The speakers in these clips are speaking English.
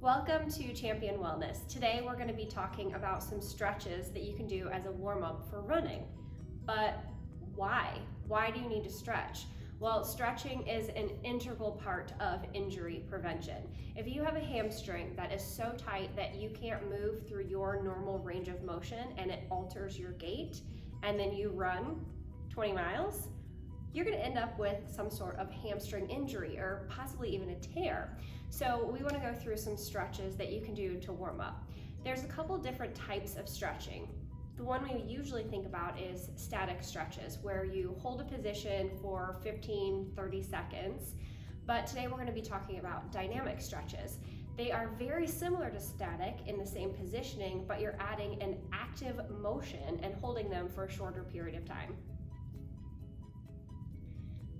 Welcome to Champion Wellness. Today we're going to be talking about some stretches that you can do as a warm-up for running. But why? Why do you need to stretch? Well, stretching is an integral part of injury prevention. If you have a hamstring that is so tight that you can't move through your normal range of motion and it alters your gait, and then you run 20 miles, you're going to end up with some sort of hamstring injury or possibly even a tear. So we want to go through some stretches that you can do to warm up. There's a couple different types of stretching. The one we usually think about is static stretches, where you hold a position for 15-30 seconds. But today we're going to be talking about dynamic stretches. They are very similar to static in the same positioning, but you're adding an active motion and holding them for a shorter period of time.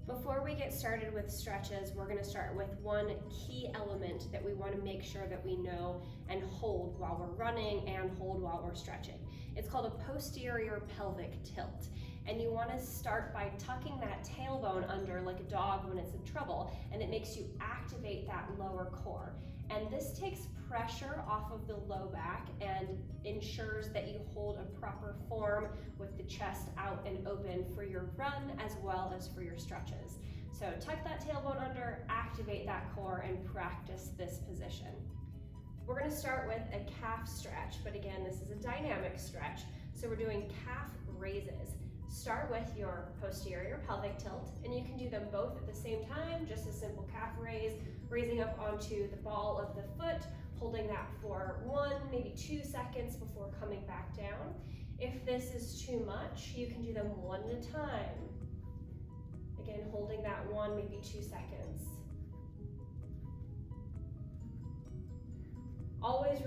Before we get started with stretches, we're going to start with one key element that we want to make sure that we know and hold while we're running and hold while we're stretching. It's called a posterior pelvic tilt. And you want to start by tucking that tailbone under like a dog when it's in trouble, and it makes you activate that lower core. And this takes pressure off of the low back and ensures that you hold a proper form with the chest out and open for your run as well as for your stretches. So tuck that tailbone under, activate that core, and practice this position. We're going to start with a calf stretch, but again, this is a dynamic stretch. So we're doing calf raises. Start with your posterior pelvic tilt, and you can do them both at the same time, just a simple calf raise, raising up onto the ball of the foot, holding that for 1, maybe 2 seconds before coming back down. If this is too much, you can do them one at a time. Again, holding that 1, maybe 2 seconds. Always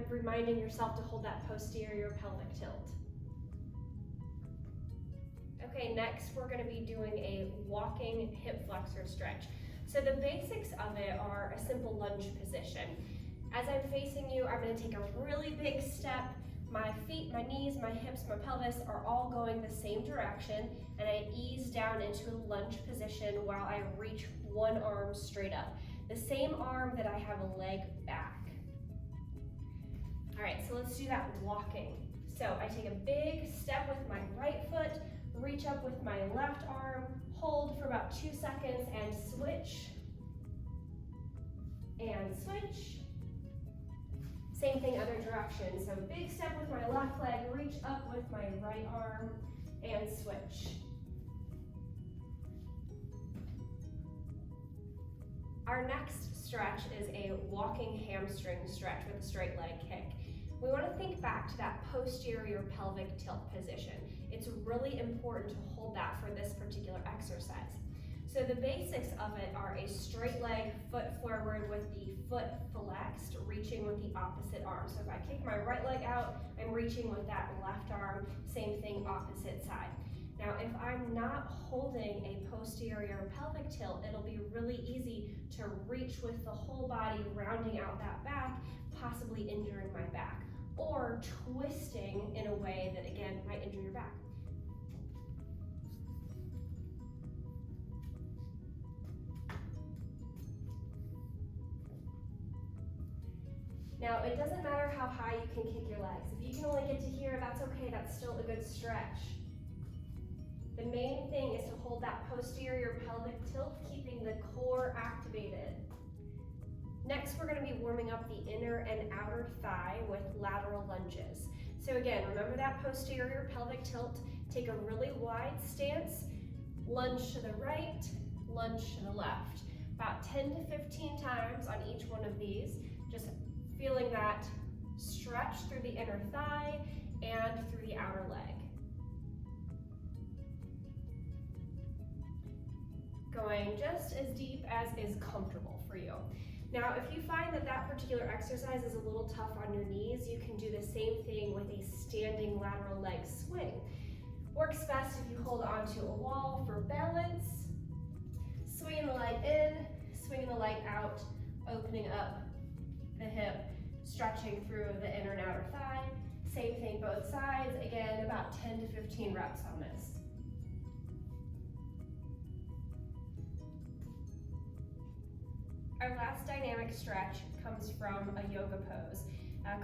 reminding yourself to hold that posterior pelvic tilt. Okay, next we're going to be doing a walking hip flexor stretch. So the basics of it are a simple lunge position. As I'm facing you, I'm going to take a really big step. My feet, my knees, my hips, my pelvis are all going the same direction, and I ease down into a lunge position while I reach one arm straight up. The same arm that I have a leg back. All right, so let's do that walking. So I take a big step with my right foot, reach up with my left arm, hold for about 2 seconds, and switch. And switch. Same thing, other direction. So big step with my left leg, reach up with my right arm, and switch. Our next stretch is a walking hamstring stretch with a straight leg kick. We want to think back to that posterior pelvic tilt position. It's really important to hold that for this particular exercise. So the basics of it are a straight leg, foot forward with the foot flexed, reaching with the opposite arm. So if I kick my right leg out, I'm reaching with that left arm, same thing, opposite side. Now, if I'm not holding a posterior pelvic tilt, it'll be really easy to reach with the whole body, rounding out that back, possibly injuring my back, or twisting in a way that, again, might injure your back. Now, it doesn't matter how high you can kick your legs. If you can only get to here, that's okay, that's still a good stretch. The main thing is to hold that posterior pelvic tilt, keeping the core activated. Next, we're going to be warming up the inner and outer thigh with lateral lunges. So again, remember that posterior pelvic tilt. Take a really wide stance, lunge to the right, lunge to the left. About 10 to 15 times on each one of these, just feeling that stretch through the inner thigh and through the outer leg. Going just as deep as is comfortable for you. Now, if you find that that particular exercise is a little tough on your knees, you can do the same thing with a standing lateral leg swing. Works best if you hold onto a wall for balance, swinging the leg in, swinging the leg out, opening up the hip, stretching through the inner and outer thigh. Same thing both sides. Again, about 10 to 15 reps on this. Our last dynamic stretch comes from a yoga pose,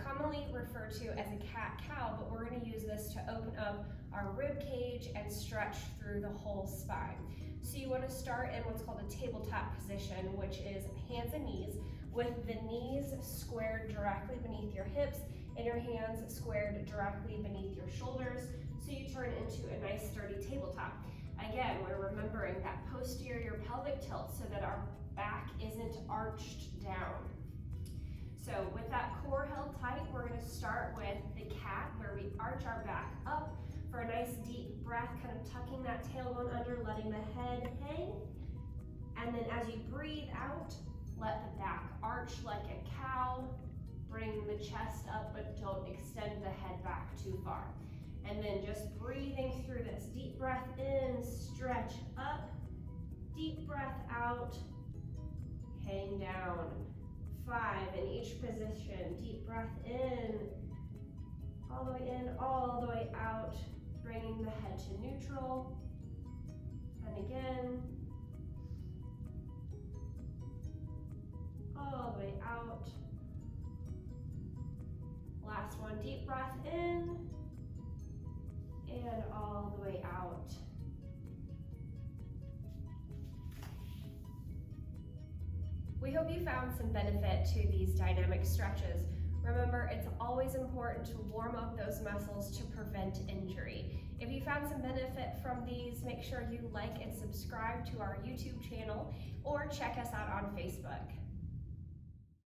commonly referred to as a cat-cow, but we're going to use this to open up our rib cage and stretch through the whole spine. So you want to start in what's called a tabletop position, which is hands and knees, with the knees squared directly beneath your hips and your hands squared directly beneath your shoulders, so you turn into a nice sturdy tabletop. Again, we're remembering that posterior pelvic tilt so that our back isn't arched down. So with that core held tight, we're going to start with the cat, where we arch our back up for a nice deep breath, kind of tucking that tailbone under, letting the head hang. And then as you breathe out, let the back arch like a cow. Bring the chest up, but don't extend the head back too far. And then just breathing through this. Deep breath in, stretch up. Deep breath out, hang down. 5 in each position. Deep breath in, all the way in, all the way out, bringing the head to neutral. And again, all the way out. Last one, deep breath in, and all the way out. We hope you found some benefit to these dynamic stretches. Remember, it's always important to warm up those muscles to prevent injury. If you found some benefit from these, make sure you like and subscribe to our YouTube channel or check us out on Facebook.